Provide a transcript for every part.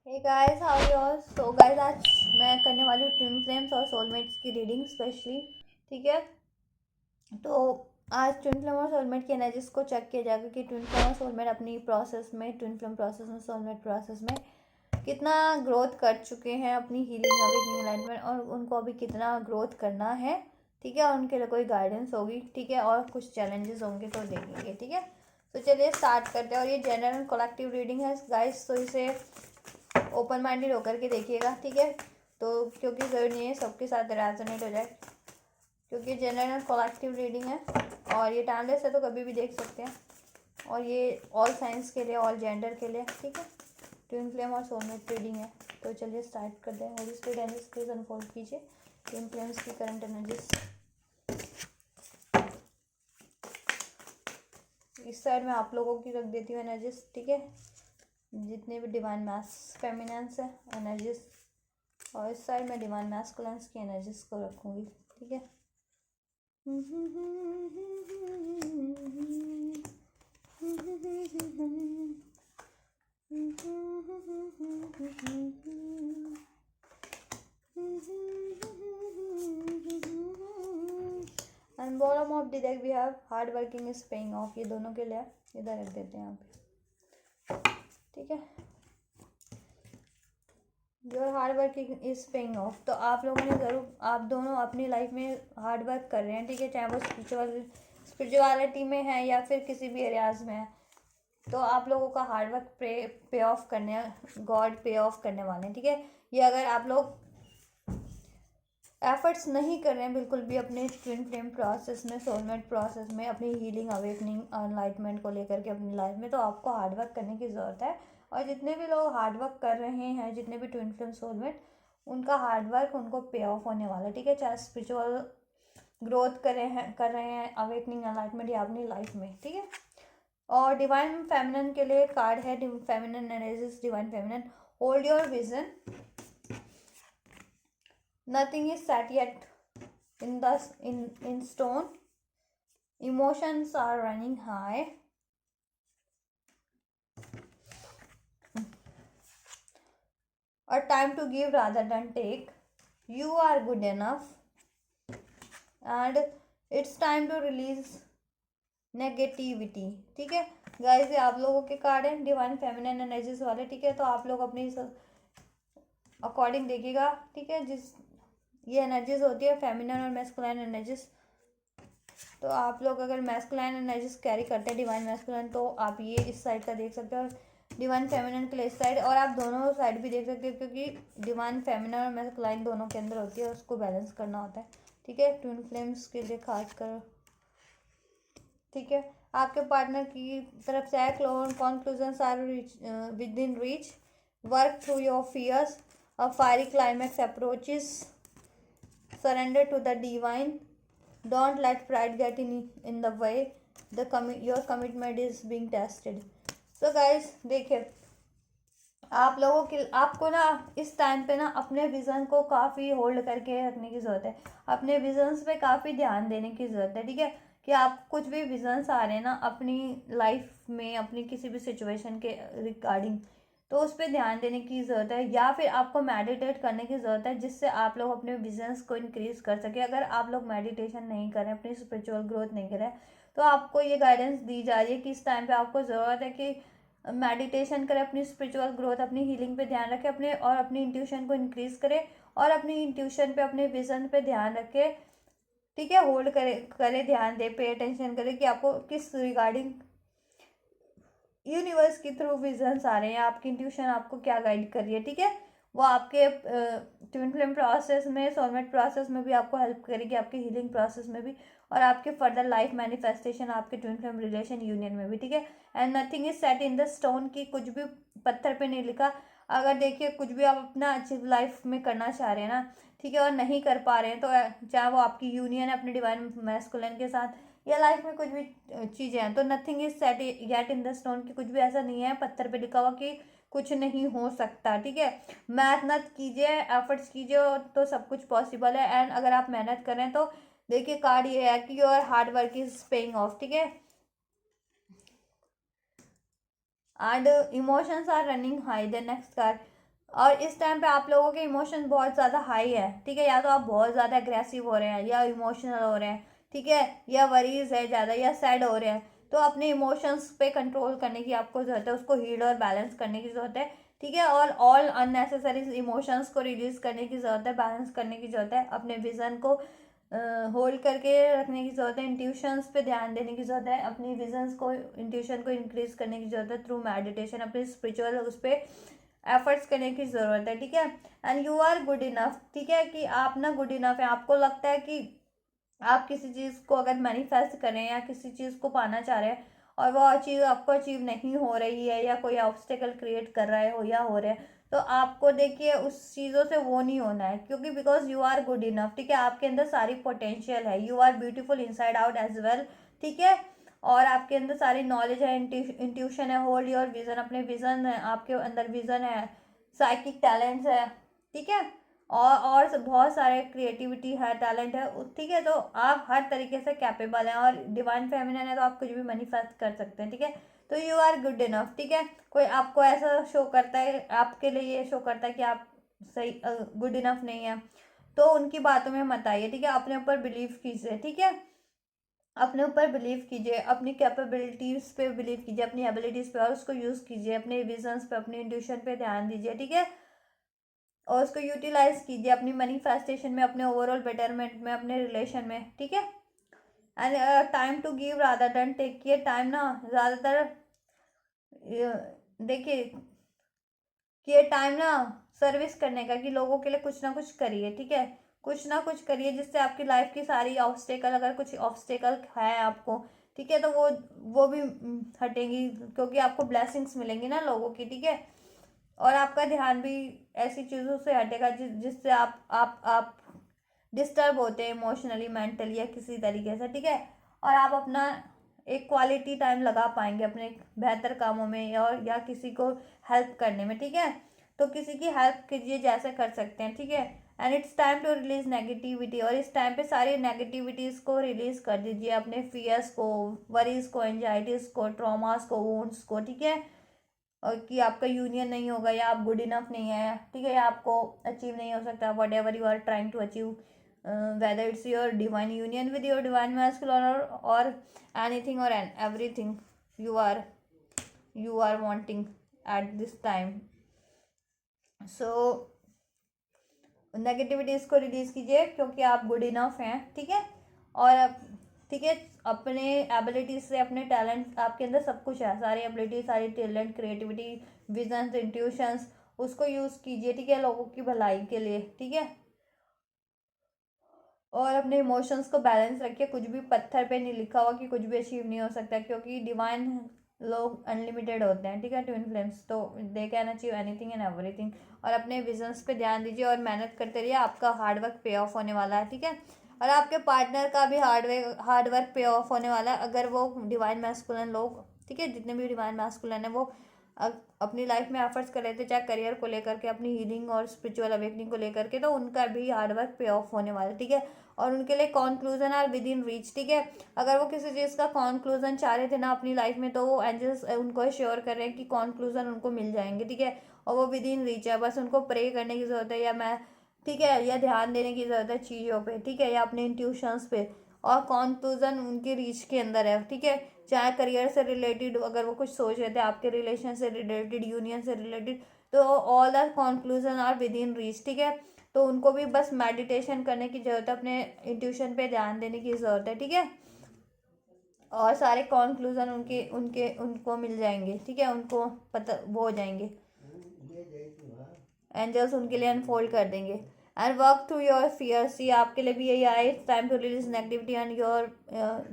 Hey guys, how are you? So guys, आज मैं करने वाली हूँ ट्विन फ्लेम्स और सोलमेट्स की रीडिंग स्पेशली। ठीक है, तो आज ट्विन फ्लेम और सोलमेट की एनर्जीज को चेक किया जाएगा कि ट्विन फ्लेम और सोलमेट अपनी प्रोसेस में, ट्विन फ्लेम प्रोसेस में, सोलमेट प्रोसेस में कितना ग्रोथ कर चुके हैं अपनी हीलिंग अवेकनिंग अलाइनमेंट, और उनको अभी कितना ग्रोथ करना है। ठीक है, और उनके लिए कोई गाइडेंस होगी। ठीक है, और कुछ चैलेंजेस होंगे तो देखेंगे। ठीक है, तो चलिए स्टार्ट करते हैं। और ये जनरल कलेक्टिव रीडिंग है गाइस, तो इसे ओपन माइंडेड होकर के देखिएगा। ठीक है, तो क्योंकि ज़रूरी नहीं है सबके साथ रेजोनेट हो जाए, क्योंकि जनरल कलेक्टिव रीडिंग है और ये टाइमलेस है, तो कभी भी देख सकते हैं। और ये ऑल साइंस के लिए, ऑल जेंडर के लिए। ठीक है, ट्विन फ्लेम और सोलमेट रीडिंग है। तो चलिए स्टार्ट करते हैं। Holi spirit energies please unfold कीजिए ट्विन फ्लेम्स की करंट एनर्जीज। इस साइड में आप लोगों की रख देती हूँ एनर्जीज। ठीक है, जितने भी डिवाइन मैस फेमिनेंस है एनर्जीज, और इस साइड में डिवाइन मैस्कुलेंस की एनर्जीज को रखूँगी। ठीक है, and bottom of the deck we have hard working is paying off. ये दोनों के लिए इधर रख देते हैं यहाँ पे। ठीक है, your hard working is paying of. तो आप लोगों ने ज़रूर, आप दोनों अपनी लाइफ में हार्ड वर्क कर रहे हैं। ठीक है, चाहे वो स्पिरिचुअलिटी में है या फिर किसी भी एरियाज में है, तो आप लोगों का हार्ड वर्क पे ऑफ करने, गॉड पे ऑफ करने वाले हैं। ठीक है, ये अगर आप लोग एफर्ट्स नहीं कर रहे हैं बिल्कुल भी अपने ट्विन फ्लेम प्रोसेस में, सोलमेट प्रोसेस में, अपनी हीलिंग अवेकनिंग एनलाइटमेंट को लेकर के अपनी लाइफ में, तो आपको हार्ड वर्क करने की ज़रूरत है। और जितने भी लोग हार्ड वर्क कर रहे हैं, जितने भी ट्विन फ्लेम सोलमेट, उनका हार्ड वर्क उनको पे ऑफ होने वाला है। ठीक है, चाहे स्पिरिचुअल ग्रोथ कर रहे हैं अवेकनिंग एनलाइटमेंट या अपनी लाइफ में। ठीक है, और डिवाइन फेमिनिन के लिए कार्ड है feminine energies. Divine feminine, hold your vision, nothing is set yet in the in stone, emotions are running high, a time to give rather than take, you are good enough, and it's time to release negativity. ठीक है guys, ये आप लोगों के card हैं divine feminine energies वाले। ठीक है, तो आप लोग अपनी अकॉर्डिंग देखिएगा। ठीक है, जिस ये एनर्जीज होती है फेमिनिन और मैस्कुलाइन एनर्जीज, तो आप लोग अगर मैस्कुलाइन एनर्जीज कैरी करते हैं डिवाइन मैस्कुलाइन, तो आप ये इस साइड का देख सकते हो, और डिवाइन फेमिनिन के लिए इस साइड, और आप दोनों साइड भी देख सकते हो, क्योंकि डिवाइन फेमिनिन और मैस्कुलाइन दोनों के अंदर होती है, उसको बैलेंस करना होता है। ठीक है, ट्विन फ्लेम्स के लिए खास कर। ठीक है, आपके पार्टनर की तरफ से conclusions are within reach, work through your fears, a fiery climax approaches, surrender to the divine, don't let pride get in the way, your commitment is being tested. So guys, देखिए, आप लोगों के, आपको ना इस time पे ना अपने विज़न को काफ़ी होल्ड करके रखने की ज़रूरत है, अपने विजन्स पे काफ़ी ध्यान देने की ज़रूरत है। ठीक है, कि आप कुछ भी विजन्स आ रहे हैं ना अपनी लाइफ में, अपनी किसी भी सिचुएशन के रिगार्डिंग, तो उस पर ध्यान देने की ज़रूरत है, या फिर आपको मेडिटेट करने की ज़रूरत है, जिससे आप लोग अपने विजन्स को इंक्रीज कर सके। अगर आप लोग मेडिटेशन नहीं करें, अपनी स्पिरिचुअल ग्रोथ नहीं करें, तो आपको ये गाइडेंस दी जा रही है कि इस टाइम पे आपको ज़रूरत है कि मेडिटेशन करें, अपनी स्पिरिचुअल ग्रोथ, अपनी हीलिंग पे ध्यान रखें, अपने और अपनी इंट्यूशन को इंक्रीज करें, और अपनी इंट्यूशन पे, अपने विजन पे ध्यान रखें। ठीक है, होल्ड करे ध्यान दे, पे अटेंशन करें कि आपको किस रिगार्डिंग यूनिवर्स के थ्रू विजन्स आ रहे हैं, आपकी इंट्यूशन आपको क्या गाइड कर रही है। ठीक है, वो आपके ट्विन फ्लेम प्रोसेस में, सोलमेट प्रोसेस में भी आपको हेल्प करेगी, आपकी हीलिंग प्रोसेस में भी, और आपके फर्दर लाइफ मैनिफेस्टेशन, आपके ट्विन फ्लेम रिलेशन यूनियन में भी। ठीक है, and nothing is set in the stone, की कुछ भी पत्थर पे नहीं लिखा। अगर देखिए कुछ भी आप अपना अचीव लाइफ में करना चाह रहे हैं ना, ठीक है, और नहीं कर पा रहे हैं, तो चाहे वो आपकी यूनियन है अपने डिवाइन मैस्कुलिन के साथ, या लाइफ में कुछ भी चीज़ें हैं, तो nothing is set yet in the stone, की कुछ भी ऐसा नहीं है पत्थर पे लिखा हुआ कि कुछ नहीं हो सकता। ठीक है, मेहनत कीजिए, एफर्ट्स कीजिए, तो सब कुछ पॉसिबल है। एंड अगर आप मेहनत करें तो देखिए कार्ड ये है कि your hard work is paying off. ठीक है, and emotions are running high. The next card, और इस टाइम पे आप लोगों के इमोशन बहुत ज़्यादा हाई है, ठीक है, या तो आप बहुत ज़्यादा अग्रेसिव हो रहे हैं या इमोशनल हो रहे हैं, ठीक है, या वरीज है ज़्यादा या सैड हो रहे हैं। तो अपने इमोशंस पे कंट्रोल करने की आपको ज़रूरत है, उसको हील और बैलेंस करने की ज़रूरत है, ठीक है, और ऑल अननेसेसरी इमोशंस को रिड्यूस करने की ज़रूरत है, बैलेंस करने की ज़रूरत है, अपने विज़न को होल्ड करके रखने की ज़रूरत है, इंट्यूशंस पे ध्यान देने की ज़रूरत है, अपनी विजन्स को इंट्यूशन को इंक्रीज करने की ज़रूरत है थ्रू मेडिटेशन, अपने स्पिरिचुअल उस पर एफर्ट्स करने की ज़रूरत है, ठीक है। And you are good enough, ठीक है, कि आप ना गुड इनफ है। आपको लगता है कि आप किसी चीज़ को अगर मैनिफेस्ट करें या किसी चीज़ को पाना चाह रहे हैं और वो चीज़ आपको अचीव नहीं हो रही है या कोई ऑब्स्टेकल क्रिएट कर रहा है हो या हो रहा है, तो आपको देखिए उस चीज़ों से वो नहीं होना है, क्योंकि because you are good enough, ठीक है, आपके अंदर सारी पोटेंशियल है, you are beautiful inside out as well, ठीक है, और आपके अंदर सारी नॉलेज है, इंट्यूशन है, होल्ड योर विजन, अपने विजन है, आपके अंदर विजन है, साइकिक टैलेंट्स है, ठीक है, और बहुत सारे क्रिएटिविटी है, टैलेंट है, ठीक है, तो आप हर तरीके से कैपेबल हैं और डिवाइन फेमिनिन है तो आप कुछ भी मैनिफेस्ट कर सकते हैं, ठीक है। तो यू आर गुड इनफ, ठीक है। कोई आपको ऐसा शो करता है, आपके लिए ये शो करता है कि आप सही गुड इनफ नहीं है, तो उनकी बातों में मत आइए, ठीक है, अपने ऊपर बिलीव कीजिए, ठीक है, अपने ऊपर बिलीव कीजिए, अपनी कैपेबिलिटीज़ पे बिलीव कीजिए, अपनी एबिलिटीज़ पे, और उसको यूज़ कीजिए, अपने विजन्स पे, अपनी इंट्यूशन पे ध्यान दीजिए, ठीक है, और उसको यूटिलाइज कीजिए अपनी मैनिफेस्टेशन में, अपने ओवरऑल बेटरमेंट में, अपने रिलेशन में, ठीक है। And time to give rather than take, ये टाइम ना ज़्यादातर देखिए कि ये टाइम ना सर्विस करने का, कि लोगों के लिए कुछ ना कुछ करिए, ठीक है, कुछ ना कुछ करिए जिससे आपकी लाइफ की सारी ऑब्स्टेकल, अगर कुछ ऑब्स्टेकल है आपको, ठीक है, तो वो भी हटेंगी, क्योंकि आपको ब्लेसिंग्स मिलेंगी ना लोगों की, ठीक है, और आपका ध्यान भी ऐसी चीज़ों से हटेगा जिससे आप डिस्टर्ब होते हैं इमोशनली, मेंटली या किसी तरीके से, ठीक है, और आप अपना एक क्वालिटी टाइम लगा पाएंगे अपने बेहतर कामों में और या किसी को हेल्प करने में, ठीक है, तो किसी की हेल्प कीजिए जैसे कर सकते हैं, ठीक है। And it's time to release negativity, और इस टाइम पे सारी नेगेटिविटीज़ को रिलीज कर दीजिए, अपने फियर्स को, वरीज को, एंजाइटीज़ को, ट्रॉमास को, वुंड्स को, ठीक है, और कि आपका यूनियन नहीं होगा या आप गुड इनफ नहीं है, ठीक है, या आपको अचीव नहीं हो सकता whatever you are trying to achieve, whether it's your divine union with your divine masculine or anything or everything you are wanting at this time. So negativities को रिलीज कीजिए क्योंकि आप गुड इनफ हैं, ठीक है, और ठीक है, अपने एबिलिटीज से, अपने टैलेंट, आपके अंदर सब कुछ है, सारी एबिलिटी, सारी टैलेंट, क्रिएटिविटी, विजन्स, इंट्यूशंस, उसको यूज़ कीजिए, ठीक है, लोगों की भलाई के लिए, ठीक है, और अपने इमोशंस को बैलेंस रखिए, कुछ भी पत्थर पे नहीं लिखा हुआ कि कुछ भी अचीव नहीं हो सकता, क्योंकि डिवाइन लोग अनलिमिटेड होते हैं, ठीक है, ट्विन फ्लेम्स, तो they can achieve anything and everything. और अपने विजन्स पे ध्यान दीजिए और मेहनत करते रहिए, आपका हार्डवर्क पे ऑफ होने वाला है, ठीक है, और आपके पार्टनर का भी हार्डवर्क पे ऑफ होने वाला है, अगर वो डिवाइन मैस्कुलिन लोग, ठीक है, जितने भी डिवाइन मैस्कुलिन है वो अपनी लाइफ में एफर्ट्स कर रहे थे, चाहे करियर को लेकर के, अपनी हीलिंग और स्पिरिचुअल अवेकनिंग को लेकर के, तो उनका भी हार्डवर्क पे ऑफ होने वाला है, ठीक है, और उनके लिए conclusion are within reach, ठीक है, अगर वो किसी चीज़ का कॉन्क्लूजन चाह रहे थे ना अपनी लाइफ में, तो वो एंजल्स उनको श्योर कर रहे हैं कि कॉन्क्लूजन उनको मिल जाएंगे, ठीक है, और वो विद इन रीच है, बस उनको प्रे करने की ज़रूरत है, या मैं, ठीक है, या ध्यान देने की ज़रूरत है चीज़ों पे, ठीक है, या अपने इंट्यूशंस पे, और कॉन्क्लूजन उनकी रीच के अंदर है, ठीक है, चाहे करियर से रिलेटेड अगर वो कुछ सोच रहे थे, आपके रिलेशन से रिलेटेड, यूनियन से रिलेटेड, तो all the conclusion are within reach, ठीक है, तो उनको भी बस मेडिटेशन करने की ज़रूरत है, अपने इंट्यूशन पे ध्यान देने की ज़रूरत है, ठीक है, और सारे कॉन्क्लूजन उनके उनके उनको मिल जाएंगे, ठीक है, उनको पता वो हो जाएंगे, एंजल्स उनके लिए अनफोल्ड कर देंगे। And work through your fears, ये आपके लिए भी यही आए, it's time to release negativity and your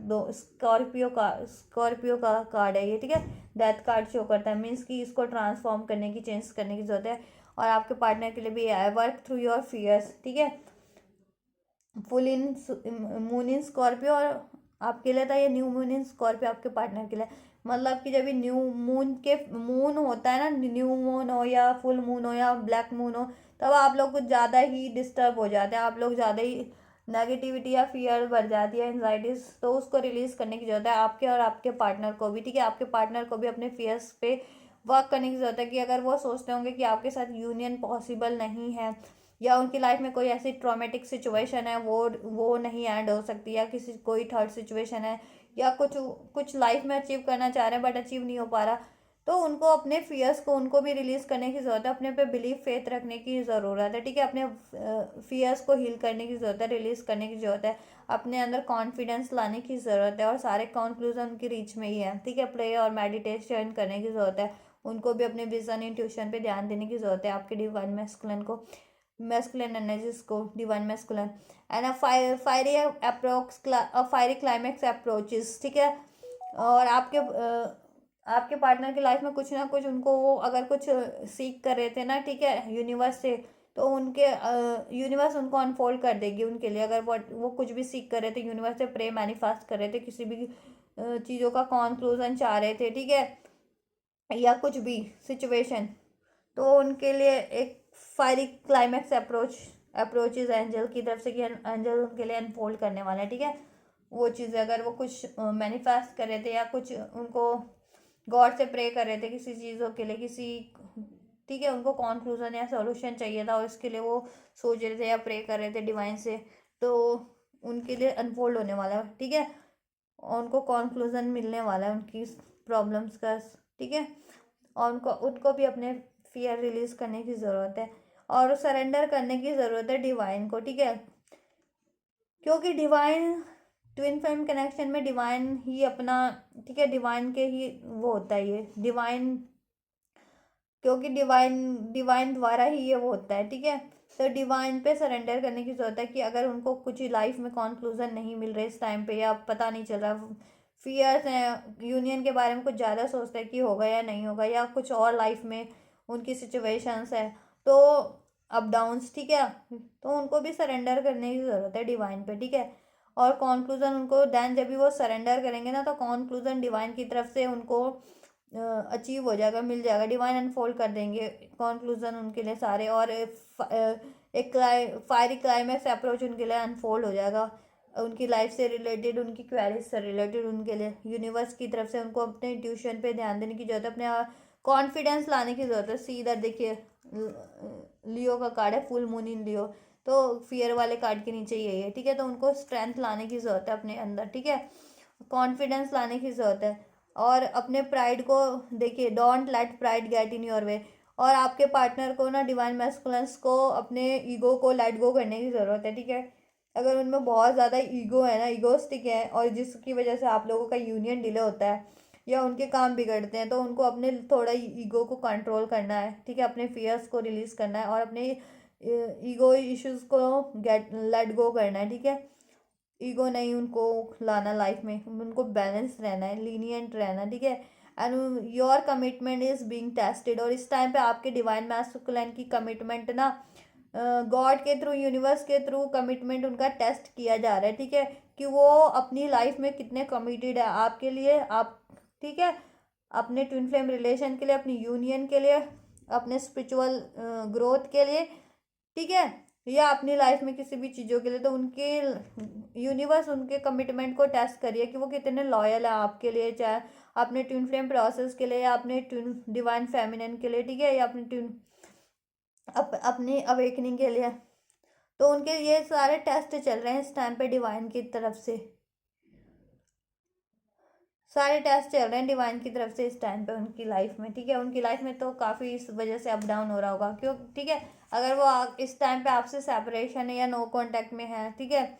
दो स्कॉर्पियो का कार्ड है ये, ठीक है, डेथ कार्ड शो करता है, मीन्स कि इसको ट्रांसफॉर्म करने की, चेंज करने की जरूरत है, और आपके पार्टनर के लिए भी आया है, वर्क थ्रू योर फियर्स, ठीक है, full in moon in Scorpio, और आपके लिए था ये न्यू मून इन स्कॉर्पियो आपके पार्टनर के लिए, मतलब कि जब ये न्यू मून के मून होता है ना, न्यू मून हो या फुल मून हो या ब्लैक मून हो, तब आप लोग कुछ ज़्यादा ही डिस्टर्ब हो जाते हैं, आप लोग ज़्यादा ही नेगेटिविटी या फियर बढ़ जाती है, एंजाइटीज, तो उसको रिलीज करने की जरूरत है आपके और आपके पार्टनर को भी, ठीक है, आपके पार्टनर को भी अपने फियर्स पे वर्क करने की ज़रूरत है कि अगर वो सोचते होंगे कि आपके साथ यूनियन पॉसिबल नहीं है, या उनकी लाइफ में कोई ऐसी ट्रॉमेटिक सिचुएशन है वो नहीं एंड हो सकती, या किसी कोई थर्ड सिचुएशन है, या कुछ लाइफ में अचीव करना चाह रहे हैं बट अचीव नहीं हो पा रहा, तो उनको अपने फियर्स को उनको भी रिलीज़ करने की ज़रूरत है, अपने पे बिलीव फेथ रखने की ज़रूरत है, ठीक है। अपने फियर्स को हील करने की ज़रूरत है, रिलीज़ करने की ज़रूरत है, अपने अंदर कॉन्फिडेंस लाने की ज़रूरत है, और सारे कंक्लूजन उनकी रीच में ही है, ठीक है। प्रे और मेडिटेशन करने की ज़रूरत है, उनको भी अपने विजन इंट्यूशन पे ध्यान देने की ज़रूरत है, आपके डिवाइन मैस्कुलिन को, मैस्कुलिन एनर्जीज को, divine masculine and fiery climax approaches, ठीक है। और आपके पार्टनर की लाइफ में कुछ ना कुछ उनको, वो अगर कुछ सीख कर रहे थे ना, ठीक है, यूनिवर्स से, तो उनके यूनिवर्स उनको अनफोल्ड कर देगी उनके लिए। अगर वो कुछ भी सीख कर रहे थे, यूनिवर्स से प्रे मैनिफेस्ट कर रहे थे, किसी भी चीज़ों का कंक्लूजन चाह रहे थे, ठीक है, या कुछ भी सिचुएशन, तो उनके लिए एक फायरी क्लाइमैक्स अप्रोचेज एंजल की तरफ से, कि एंजल उनके लिए अनफोल्ड करने वाला है, ठीक है। वो चीज़ें अगर वो कुछ मैनिफेस्ट कर रहे थे, या कुछ उनको गॉड से प्रे कर रहे थे किसी चीज़ों के लिए, ठीक है, उनको कॉन्क्लूजन या सॉल्यूशन चाहिए था और इसके लिए वो सोच रहे थे या प्रे कर रहे थे डिवाइन से, तो उनके लिए अनफोल्ड होने वाला है, ठीक है, और उनको कॉन्क्लूजन मिलने वाला है उनकी प्रॉब्लम्स का, ठीक है। और उनको भी अपने फियर रिलीज करने की ज़रूरत है, और सरेंडर करने की ज़रूरत है डिवाइन को, ठीक है। क्योंकि डिवाइन ट्विन फ्लेम कनेक्शन में डिवाइन ही अपना, ठीक है, डिवाइन के ही वो होता है ये डिवाइन, क्योंकि डिवाइन डिवाइन द्वारा ही ये वो होता है, ठीक है। तो डिवाइन पे सरेंडर करने की ज़रूरत है कि अगर उनको कुछ लाइफ में कॉन्क्लूजन नहीं मिल रहे इस टाइम पे, या पता नहीं चल रहा, फियर्स हैं, यूनियन के बारे में कुछ ज़्यादा सोचते हैं कि होगा या नहीं होगा, या कुछ और लाइफ में उनकी सिचुएशंस है, तो अप डाउन्स, ठीक है, तो उनको भी सरेंडर करने की ज़रूरत है डिवाइन पे, ठीक है। और कॉन्क्लूज़न उनको दैन जब भी वो सरेंडर करेंगे ना, तो कॉन्क्लूज़न डिवाइन की तरफ से उनको अचीव हो जाएगा, मिल जाएगा, डिवाइन अनफोल्ड कर देंगे कॉन्क्लूज़न उनके लिए सारे, और एक फायरी क्लाइमैक्स अप्रोच उनके लिए अनफोल्ड हो जाएगा, उनकी लाइफ से रिलेटेड, उनकी क्वेरीज से रिलेटेड, उनके लिए यूनिवर्स की तरफ से उनको अपने ट्यूशन पे ध्यान देने की जरूरत है, अपने कॉन्फिडेंस लाने की ज़रूरत है। सी इधर देखिए, लियो का कार्ड है, फुल मून इन लियो, तो फियर वाले कार्ड के नीचे यही है, ठीक है। तो उनको स्ट्रेंथ लाने की ज़रूरत है अपने अंदर, ठीक है, कॉन्फिडेंस लाने की ज़रूरत है, और अपने प्राइड को देखिए, don't let pride get in your way. और आपके पार्टनर को ना, डिवाइन मैस्कुलिन्स को अपने ईगो को लेट गो करने की ज़रूरत है, ठीक है। अगर उनमें बहुत ज़्यादा ईगो है ना, ईगोस्टिक है, और जिसकी वजह से आप लोगों का यूनियन डिले होता है या उनके काम बिगड़ते हैं, तो उनको अपने थोड़ा ईगो को कंट्रोल करना है, ठीक है, अपने फियर्स को रिलीज़ करना है, और अपने ईगो इश्यूज को लेट गो करना है, ठीक है। ईगो नहीं उनको लाना लाइफ में, उनको बैलेंस रहना है, लीनियंट रहना, ठीक है। And your commitment is being tested, और इस टाइम पे आपके डिवाइन मैस्कुलिन की कमिटमेंट ना, गॉड के थ्रू, यूनिवर्स के थ्रू कमिटमेंट उनका टेस्ट किया जा रहा है, ठीक है, कि वो अपनी लाइफ में कितने कमिटेड है आपके लिए, आप, ठीक है, अपने ट्विन फ्लेम रिलेशन के लिए, अपनी यूनियन के लिए, अपने स्पिरिचुअल ग्रोथ के लिए, ठीक है, या अपनी लाइफ में किसी भी चीज़ों के लिए। तो उनके यूनिवर्स उनके कमिटमेंट को टेस्ट करिए कि वो कितने लॉयल है आपके लिए, चाहे अपने ट्विन फ्लेम प्रोसेस के लिए, या अपने ट्विन डिवाइन फेमिनिन के लिए, ठीक है, या अपने अपनी अवेकनिंग के लिए। तो उनके ये सारे टेस्ट चल रहे हैं इस टाइम पे डिवाइन की तरफ से, सारे टेस्ट चल रहे हैं डिवाइन की तरफ से इस टाइम पे उनकी लाइफ में, ठीक है। उनकी लाइफ में तो काफ़ी इस वजह से अप डाउन हो रहा होगा, क्यों, ठीक है, अगर वो इस टाइम पे आपसे सेपरेशन है या नो कांटेक्ट में है, ठीक है,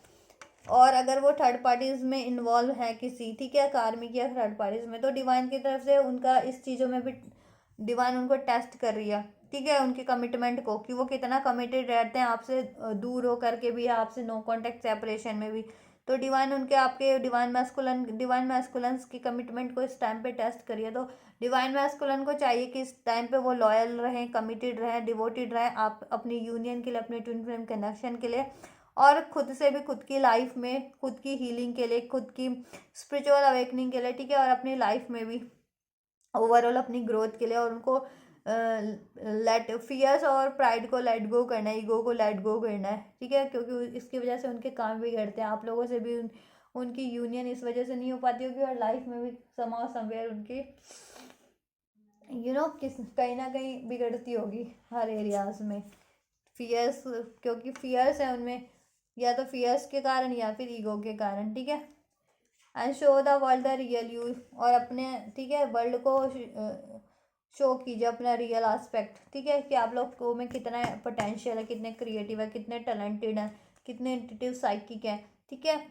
और अगर वो थर्ड पार्टीज में इन्वॉल्व है किसी, ठीक है, कार्मिक या थर्ड पार्टीज में, तो डिवाइन की तरफ से उनका इस चीज़ों में भी डिवाइन उनको टेस्ट कर रही है, ठीक है, उनके कमिटमेंट को, कि वो कितना कमिटेड रहते हैं आपसे दूर हो करके भी, आपसे नो कांटेक्ट सेपरेशन में भी। तो डिवाइन उनके आपके डिवाइन मैस्कुलिन्स की कमिटमेंट को इस टाइम पे टेस्ट करिए। तो डिवाइन मैस्कुलिन को चाहिए कि इस टाइम पे वो लॉयल रहें, कमिटेड रहें, डिवोटेड रहें, आप अपनी यूनियन के लिए, अपने ट्विन फ्लेम कनेक्शन के लिए, और खुद से भी, खुद की लाइफ में, खुद की हीलिंग के लिए, खुद की स्पिरिचुअल अवेकनिंग के लिए, ठीक है, और अपनी लाइफ में भी ओवरऑल अपनी ग्रोथ के लिए। और उनको लेट फियर्स और प्राइड को लेट गो करना है, ईगो को लेट गो करना है, ठीक है, क्योंकि इसकी वजह से उनके काम बिगड़ते हैं, आप लोगों से भी उनकी यूनियन इस वजह से नहीं हो पाती होगी, और लाइफ में भी समाउ समवेयर उनकी किस कहीं ना कहीं बिगड़ती होगी हर एरियाज में। फियर्स, क्योंकि फियर्स है उनमें, या तो फियर्स के कारण या फिर ईगो के कारण, ठीक है। And show the world the real you, और अपने, ठीक है, वर्ल्ड को शो कीजिए अपना रियल एस्पेक्ट, ठीक है, कि आप लोग को में कितना पोटेंशियल है, कितने क्रिएटिव है, कितने टैलेंटेड हैं, कितने इंट्यूटिव साइकिक है, ठीक है।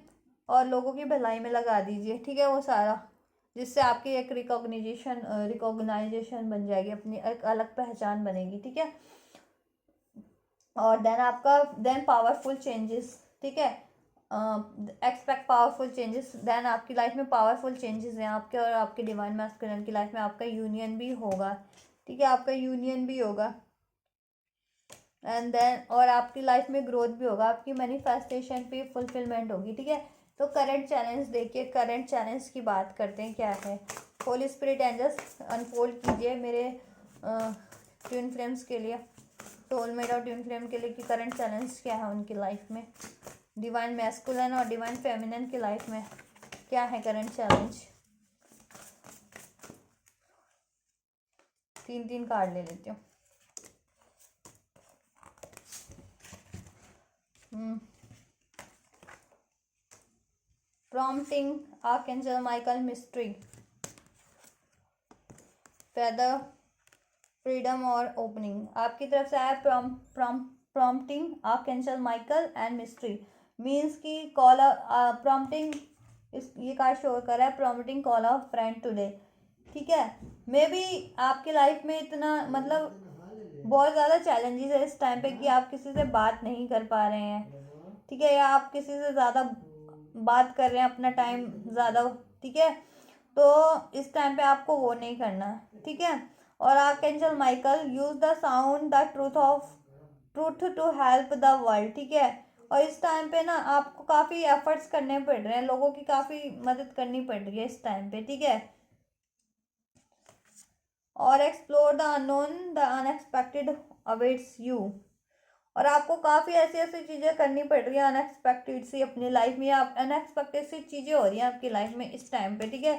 और लोगों की भलाई में लगा दीजिए, ठीक है, वो सारा, जिससे आपकी एक रिकॉग्नाइजेशन बन जाएगी, अपनी एक अलग पहचान बनेगी, ठीक है। और देन आपका पावरफुल चेंजेस, ठीक है, एक्सपेक्ट पावरफुल चेंजेस। देन आपकी लाइफ में पावरफुल चेंजेस हैं आपके और आपके डिवाइन मैस्कुलिन की लाइफ में, आपका यूनियन भी होगा, ठीक है, आपका यूनियन भी होगा। एंड देन और आपकी लाइफ में ग्रोथ भी होगा, आपकी मैनिफेस्टेशन पे फुलफिलमेंट होगी, ठीक है। तो करंट चैलेंज देखिए, करंट चैलेंज की बात करते हैं क्या है। होली स्पिरिट एंजल्स अनफोल्ड कीजिए मेरे ट्विन फ्लेम्स के लिए, सोलमेट और ट्विन फ्लेम के लिए, कि करंट चैलेंज क्या है उनकी लाइफ में, डिवाइन मैस्कुलिन और डिवाइन फेमिनिन की लाइफ में क्या है करंट चैलेंज। 3 कार्ड ले लेती हूँ। Prompting archangel Michael mystery, feather, freedom और ओपनिंग। आपकी तरफ से आया prompting archangel Michael and mystery, means की कॉल प्रॉम्प्टिंग, इस ये कार्ड शो कर रहा है prompting call of friend today, ठीक है। मे बी आपकी लाइफ में इतना मतलब बहुत ज़्यादा चैलेंजेस है इस टाइम पे कि आप किसी से बात नहीं कर पा रहे हैं, ठीक है, या आप किसी से ज़्यादा बात कर रहे हैं, अपना टाइम ज़्यादा, ठीक है। तो इस टाइम पे आपको वो नहीं करना है, ठीक है। और archangel Michael, use the sound the truth to help the world, ठीक है। और इस टाइम पे ना आपको काफ़ी एफर्ट्स करने पड़ रहे हैं, लोगों की काफ़ी मदद करनी पड़ रही है इस टाइम पे, ठीक है। और explore the unknown, the unexpected awaits you, और आपको काफ़ी ऐसी ऐसी चीज़ें करनी पड़ रही है अनएक्सपेक्टेड सी अपनी लाइफ में, आप अनएक्सपेक्टेड सी चीज़ें हो रही हैं आपकी लाइफ में इस टाइम पे, ठीक है,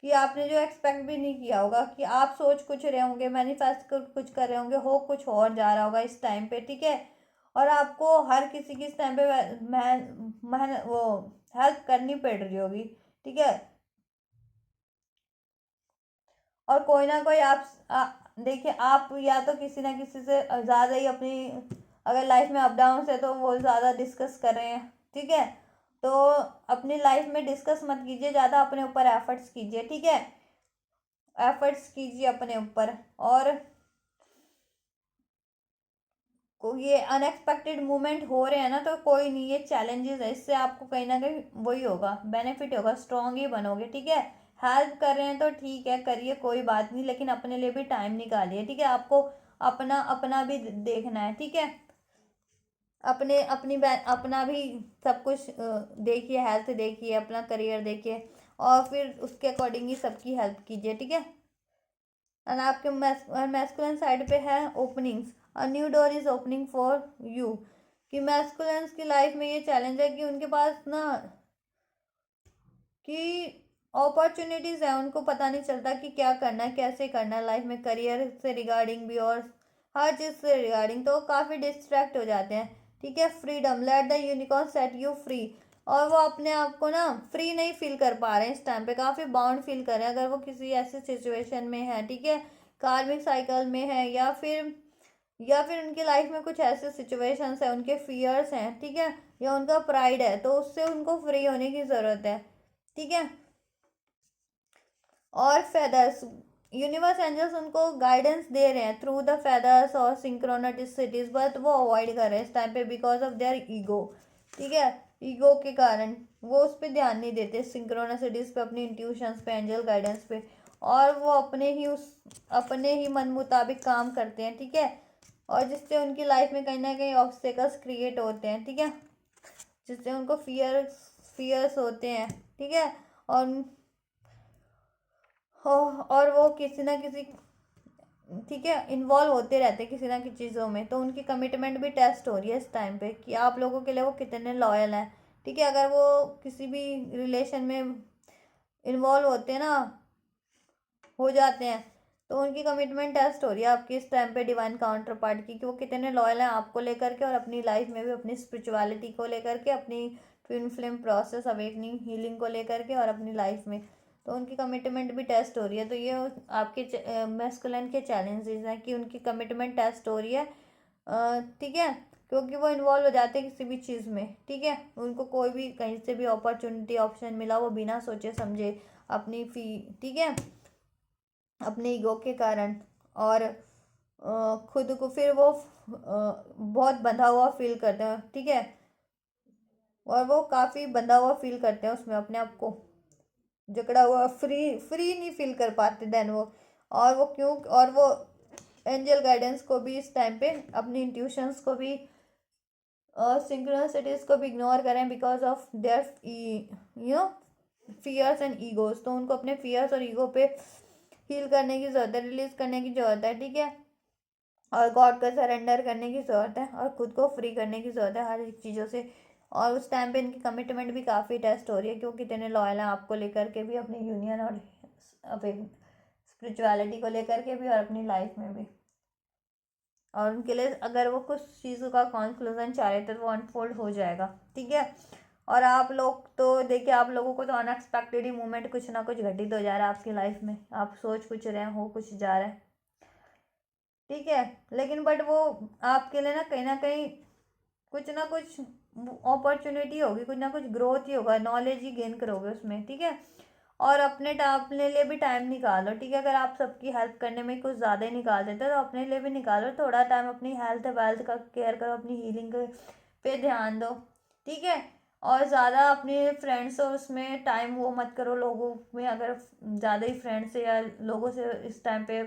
कि आपने जो एक्सपेक्ट भी नहीं किया होगा, कि आप सोच कुछ रहे होंगे, मैनिफेस्ट कर कुछ कर रहे होंगे, हो कुछ और जा रहा होगा इस टाइम पे, ठीक है। और आपको हर किसी की इस टाइम पे वो हेल्प करनी पड़ रही होगी, ठीक है। और कोई ना कोई देखिए, आप या तो किसी ना किसी से ज़्यादा ही अपनी, अगर लाइफ में अप डाउन है तो वो ज़्यादा डिस्कस कर रहे हैं, ठीक है। तो अपनी लाइफ में डिस्कस मत कीजिए ज़्यादा, अपने ऊपर एफर्ट्स कीजिए, ठीक है, एफर्ट्स कीजिए अपने ऊपर। और ये अनएक्सपेक्टेड मूवमेंट हो रहे हैं ना, तो कोई नहीं, ये चैलेंजेस है, इससे आपको कहीं ना कहीं वही होगा, बेनिफिट होगा, स्ट्रॉन्ग ही बनोगे, ठीक है। हेल्प कर रहे हैं तो ठीक है, करिए, कोई बात नहीं, लेकिन अपने लिए भी टाइम निकालिए, ठीक है। आपको अपना अपना भी देखना है, ठीक है, अपना भी सब कुछ देखिए, हेल्थ देखिए, अपना करियर देखिए, और फिर उसके अकॉर्डिंग ही सबकी हेल्प कीजिए, ठीक है। एंड आपके मैस्कुलिन साइड पे है openings, a new door is opening for you, कि मैस्कुलिन्स की लाइफ में ये चैलेंज है कि उनके पास ना कि अपॉर्चुनिटीज़ है, उनको पता नहीं चलता कि क्या करना है, कैसे करना है लाइफ में, करियर से रिगार्डिंग भी और हर चीज़ से रिगार्डिंग, तो काफ़ी डिस्ट्रैक्ट हो जाते हैं, ठीक है। Freedom, let the unicorn set you free, और वो अपने आप को ना फ्री नहीं फील कर पा रहे हैं इस टाइम पे, काफ़ी बाउंड फील कर रहे हैं, अगर वो किसी ऐसे सिचुएशन में है, ठीक है, कार्मिक साइकिल में है, या फिर उनकी लाइफ में कुछ ऐसे सिचुएशंस है, उनके फियर्स हैं, ठीक है, या उनका प्राइड है, तो उससे उनको फ्री होने की ज़रूरत है, ठीक है। और फेदर्स, यूनिवर्स एंजल्स उनको गाइडेंस दे रहे हैं थ्रू द फेदर्स और सिंक्रोनिसिटीज, बट वो अवॉइड कर रहे हैं इस टाइम पे बिकॉज ऑफ देयर ईगो, ठीक है। ईगो के कारण वो उस पर ध्यान नहीं देते, सिंक्रोनिसिटीज पे, अपनी इंट्यूशंस पे, एंजल गाइडेंस पे, और वो अपने ही मन मुताबिक काम करते हैं, ठीक है। और जिससे उनकी लाइफ में कहीं ना कहीं ऑब्स्टेकल्स क्रिएट होते हैं, ठीक है, जिससे उनको फियर्स होते हैं, ठीक है। और और वो किसी ना किसी, ठीक है, इन्वॉल्व होते रहते हैं किसी ना किसी चीज़ों में, तो उनकी कमिटमेंट भी टेस्ट हो रही है इस टाइम पे कि आप लोगों के लिए वो कितने लॉयल हैं, ठीक है। अगर वो किसी भी रिलेशन में इन्वॉल्व होते हैं ना, हो जाते हैं, तो उनकी कमिटमेंट टेस्ट हो रही है आपकी इस टाइम पे डिवाइन काउंटर पार्ट की, कि वो कितने लॉयल हैं आपको लेकर के और अपनी लाइफ में भी अपनी स्पिरिचुअलिटी को लेकर के, अपनी twin flame process awakening healing को लेकर के और अपनी लाइफ में। तो उनकी कमिटमेंट भी टेस्ट हो रही है। तो ये आपके मैस्कुलिन के चैलेंजेस हैं कि उनकी कमिटमेंट टेस्ट हो रही है, ठीक है, क्योंकि वो इन्वॉल्व हो जाते हैं किसी भी चीज़ में, ठीक है। उनको कोई भी कहीं से भी अपॉर्चुनिटी ऑप्शन मिला वो बिना सोचे समझे अपनी फी, ठीक है, अपने ईगो के कारण और खुद को फिर वो बहुत बंधा हुआ फील करते हैं, ठीक है, और वो काफ़ी बंधा हुआ फील करते हैं उसमें, अपने आप को जकड़ा हुआ फ्री फ्री नहीं फील कर पाते देन वो। और वो क्यों, और वो एंजल गाइडेंस को भी इस टाइम पे, अपनी इंट्यूशंस को भी, सिंक्रोनिसिटीज को भी इग्नोर करें because of their you know fears and egos. तो उनको अपने फियर्स और ईगो पे हील करने की ज़रूरत है, रिलीज करने की ज़रूरत है, ठीक है, और गॉड को सरेंडर करने की ज़रूरत है और खुद को फ्री करने की ज़रूरत है हर एक चीज़ों से। और उस टाइम पे इनकी कमिटमेंट भी काफ़ी टेस्ट हो रही है, क्योंकि कितने लॉयल हैं आपको लेकर के भी, अपनी यूनियन और अपनी स्पिरिचुअलिटी को लेकर के भी और अपनी लाइफ में भी। और उनके लिए अगर वो कुछ चीज़ों का कंक्लूजन चाह रहे थे तो वो अनफोल्ड हो जाएगा, ठीक है। और आप लोग तो देखिए, आप लोगों को तो अनएक्सपेक्टेड ही मूवमेंट कुछ ना कुछ घटित हो जा रहा है आपकी लाइफ में, आप सोच कुछ रहे हैं, हो कुछ जा रहा है, ठीक है। लेकिन बट वो आपके लिए ना कहीं कुछ ना कुछ अपॉर्चुनिटी होगी, कुछ ना कुछ ग्रोथ ही होगा, नॉलेज ही गेन करोगे उसमें, ठीक है। और अपने लिए भी टाइम निकालो, ठीक है। अगर आप सबकी हेल्प करने में कुछ ज़्यादा ही निकाल देते हो तो अपने लिए भी निकालो थोड़ा टाइम, अपनी हेल्थ वेल्थ का केयर करो, अपनी हीलिंग पे ध्यान दो, ठीक है। और ज़्यादा अपने फ्रेंड्स और उसमें टाइम वो मत करो, लोगों में अगर ज़्यादा ही फ्रेंड्स से या लोगों से इस टाइम पे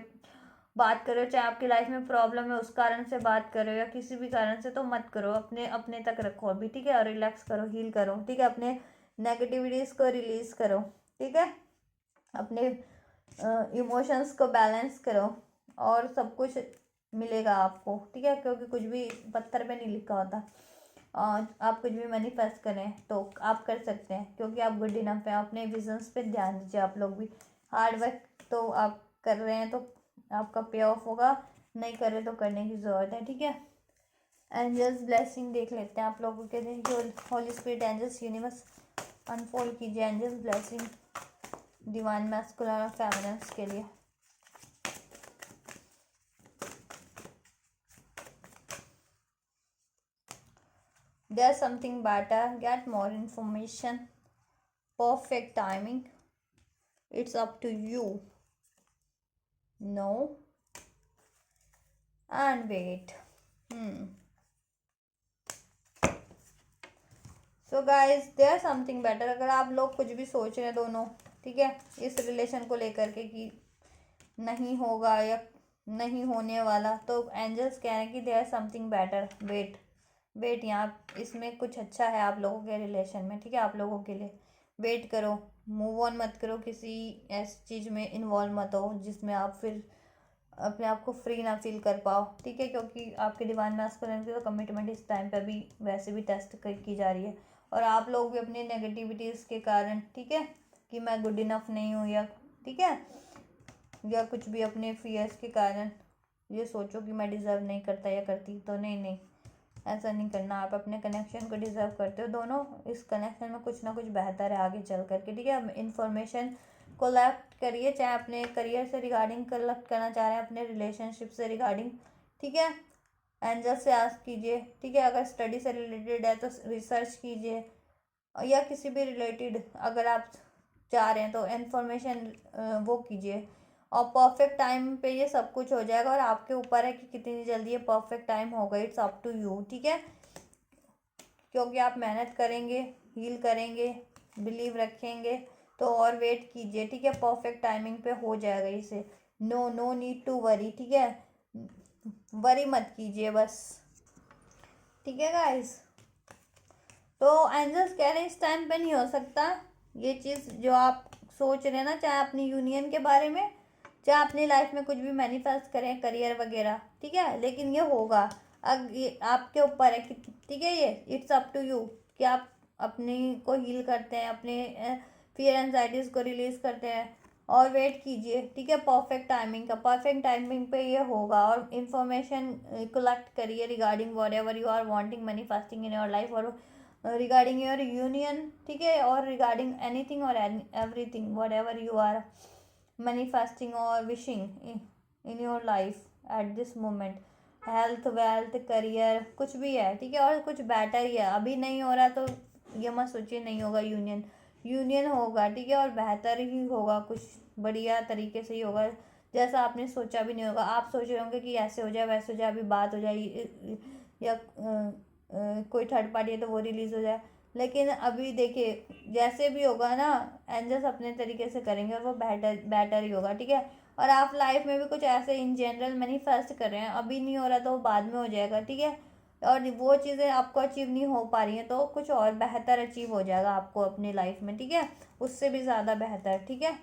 बात करो, चाहे आपकी लाइफ में प्रॉब्लम है उस कारण से बात करो या किसी भी कारण से, तो मत करो, अपने अपने तक रखो अभी, ठीक है। और रिलैक्स करो, हील करो, ठीक है, अपने नेगेटिविटीज़ को रिलीज़ करो, ठीक है, अपने इमोशंस को बैलेंस करो और सब कुछ मिलेगा आपको, ठीक है, क्योंकि कुछ भी पत्थर पे नहीं लिखा होता। और आप कुछ भी मैनिफेस्ट करें तो आप कर सकते हैं, क्योंकि आप गुड इनफ हैं। अपने विजन्स पे ध्यान दीजिए, आप लोग भी हार्ड वर्क तो आप कर रहे हैं तो आपका पे ऑफ होगा, नहीं कर रहे तो करने की ज़रूरत है, ठीक है। एंजल्स ब्लेसिंग देख लेते हैं आप लोगों के लिए, जो holy spirit angels universe unfold कीजिए एंजल्स ब्लेसिंग डिवाइन मैस्कुलिन और फेमिनिन्स के लिए। There's something better, get more information, perfect timing, it's up to you, no and wait. So guys there something better. अगर आप लोग कुछ भी सोच रहे हैं दोनों, ठीक है, इस रिलेशन को लेकर के कि नहीं होगा या नहीं होने वाला, तो एंजल्स कह रहे हैं कि there something better, wait wait, यहाँ इसमें कुछ अच्छा है आप लोगों के रिलेशन में, ठीक है। आप लोगों के लिए वेट करो, मूव ऑन मत करो, किसी ऐसी चीज़ में इन्वॉल्व मत हो जिसमें आप फिर अपने आप को फ्री ना फील कर पाओ, ठीक है, क्योंकि आपके डिवाइन मैस्कुलिन की तो कमिटमेंट इस टाइम पे भी वैसे भी टेस्ट की जा रही है। और आप लोग भी अपनी नेगेटिविटीज़ के कारण, ठीक है, कि मैं गुड इनफ नहीं हूँ या, ठीक है, या कुछ भी अपने फियर्स के कारण ये सोचो कि मैं डिज़र्व नहीं करता या करती, तो नहीं, ऐसा नहीं करना। आप अपने कनेक्शन को डिज़र्व करते हो, दोनों इस कनेक्शन में कुछ ना कुछ बेहतर है आगे चल करके, ठीक है। इन्फॉर्मेशन कलेक्ट करिए, चाहे अपने करियर से रिगार्डिंग कलेक्ट करना चाह रहे हैं, अपने रिलेशनशिप से रिगार्डिंग, ठीक है, एंजल से आस्क कीजिए, ठीक है। अगर स्टडी से रिलेटेड है तो रिसर्च कीजिए, या किसी भी रिलेटेड अगर आप चाह रहे हैं तो इन्फॉर्मेशन वो कीजिए। और परफेक्ट टाइम पे ये सब कुछ हो जाएगा और आपके ऊपर है कि कितनी जल्दी ये परफेक्ट टाइम होगा, इट्स अप टू यू, ठीक है। क्योंकि आप मेहनत करेंगे, हील करेंगे, बिलीव रखेंगे तो और वेट कीजिए, ठीक है, परफेक्ट टाइमिंग पे हो जाएगा इसे। नो नीड टू वरी, ठीक है, वरी मत कीजिए बस, ठीक है गाइस। तो एंजल्स कह रहे हैं इस टाइम पे नहीं हो सकता ये चीज़ जो आप सोच रहे हैं ना, चाहे अपनी यूनियन के बारे में, चाहे अपनी लाइफ में कुछ भी मैनिफेस्ट करें, करियर वगैरह, ठीक है, लेकिन ये होगा। अब ये आपके ऊपर है कि, ठीक है, ये इट्स अप टू यू कि आप अपनी को हील करते हैं, अपने फियर एंजाइटीज़ को रिलीज़ करते हैं और वेट कीजिए, ठीक है, परफेक्ट टाइमिंग का। परफेक्ट टाइमिंग पे ये होगा। और इन्फॉर्मेशन कलेक्ट करिए regarding whatever you are wanting manifesting in your life, और रिगार्डिंग योर यूनियन, ठीक है, और रिगार्डिंग एनीथिंग और everything whatever you are manifesting और wishing in your life at this moment. Health, wealth, career, कुछ भी है, ठीक है, और कुछ बेटर ही है। अभी नहीं हो रहा तो ये मत सोचिए नहीं होगा। यूनियन होगा, ठीक है, और बेहतर ही होगा, कुछ बढ़िया तरीके से ही होगा, जैसा आपने सोचा भी नहीं होगा। आप सोच रहे होंगे कि ऐसे हो जाए, वैसे हो जाए, अभी बात हो जाए, या कोई थर्ड पार्टी है तो वो रिलीज़ हो जाए। लेकिन अभी देखिए जैसे भी होगा ना, एंजल्स अपने तरीके से करेंगे और वो बेटर ही होगा, ठीक है। और आप लाइफ में भी कुछ ऐसे इन जनरल मैनिफेस्ट कर रहे हैं, अभी नहीं हो रहा तो वो बाद में हो जाएगा, ठीक है। और वो चीज़ें आपको अचीव नहीं हो पा रही हैं तो कुछ और बेहतर अचीव हो जाएगा आपको अपनी लाइफ में, ठीक है, उससे भी ज़्यादा बेहतर, ठीक है।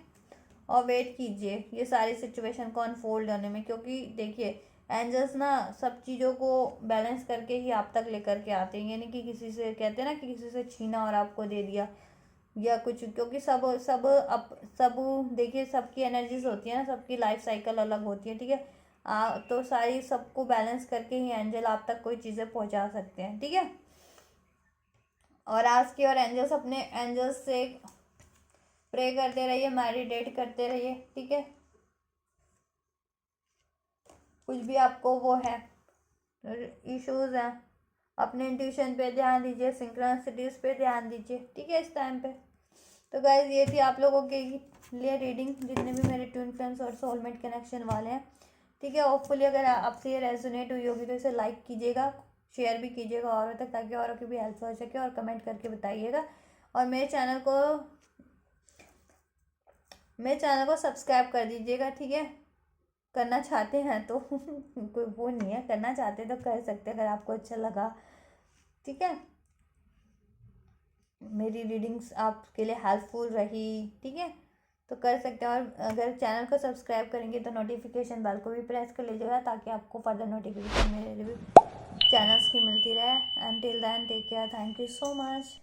और वेट कीजिए ये सारी सिचुएशन को अनफोल्ड होने में, क्योंकि देखिए एंजल्स ना सब चीज़ों को बैलेंस करके ही आप तक लेकर के आते हैं, यानी कि किसी से, कहते हैं ना कि किसी से छीना और आपको दे दिया या कुछ, क्योंकि सब सब सब देखिए सबकी एनर्जीज होती है ना, सबकी लाइफ साइकिल अलग होती है, ठीक है। तो सारी सबको बैलेंस करके ही एंजल आप तक कोई चीज़ें पहुंचा सकते हैं, ठीक है। और आज की और एंजल्स अपने एंजल्स से प्रे करते रहिए, मेडिटेट करते रहिए, ठीक है। कुछ भी आपको वो है इश्यूज हैं, अपने इंट्यूशन पे ध्यान दीजिए, सिंक्रोनिसिटीज पे ध्यान दीजिए, ठीक है, इस टाइम पे। तो गाइज ये थी आप लोगों के लिए रीडिंग, जितने भी मेरे ट्विन फ्लेम्स और सोलमेट कनेक्शन वाले हैं, ठीक है। होपफुली अगर आपसे ये रेजोनेट हुई होगी तो इसे लाइक कीजिएगा, शेयर भी कीजिएगा औरों तक, ताकि औरों की भी हेल्प हो सके, और कमेंट करके बताइएगा। और मेरे चैनल को सब्सक्राइब कर दीजिएगा, ठीक है, करना चाहते हैं तो कोई वो नहीं है, करना चाहते तो कर सकते अगर आपको अच्छा लगा, ठीक है। मेरी रीडिंग्स आपके लिए हेल्पफुल रही, ठीक है, तो कर सकते हैं। और अगर चैनल को सब्सक्राइब करेंगे तो नोटिफिकेशन बेल को भी प्रेस कर लीजिएगा, ताकि आपको फर्दर नोटिफिकेशन मेरे चैनल्स की मिलती रहे। And till then take care, thank you so much.